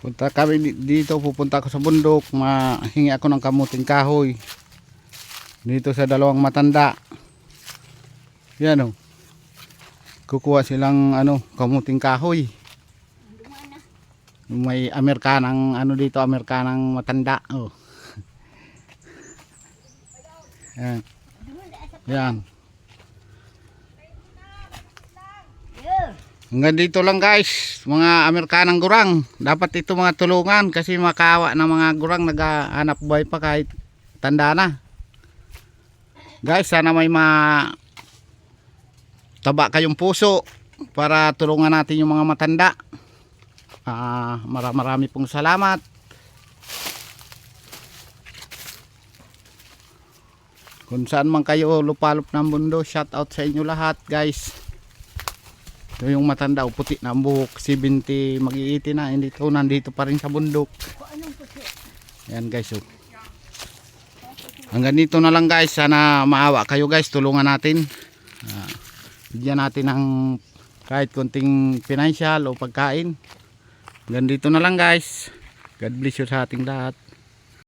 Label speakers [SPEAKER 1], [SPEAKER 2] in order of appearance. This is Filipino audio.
[SPEAKER 1] Punta kami dito, pupunta ako sa bundok, mahingi ako ng kamuting kahoy. Dito sa dalawang matanda. Yan oh. Kukuha silang kamuting kahoy. May Amerikanang dito, Amerikanang matanda oh. Yan. Yan. Hanggang dito lang guys, mga Amerikanang gurang. Dapat ito mga tulungan kasi makawa ng mga gurang naghahanap buhay pa kahit tanda na. Guys, sana may taba kayong puso para tulungan natin yung mga matanda. Marami pong salamat. Kung saan man kayo lupalop ng mundo, shout out sa inyo lahat guys. Ito yung matanda, puti na ang buhok, 70 mag-iiti na, nandito pa rin sa bundok. Yan guys oh. Hanggang dito na lang guys, sana maawa kayo guys, tulungan natin. Bigyan natin ng kahit konting financial o pagkain. Hanggang dito na lang guys. God bless you sa ating lahat.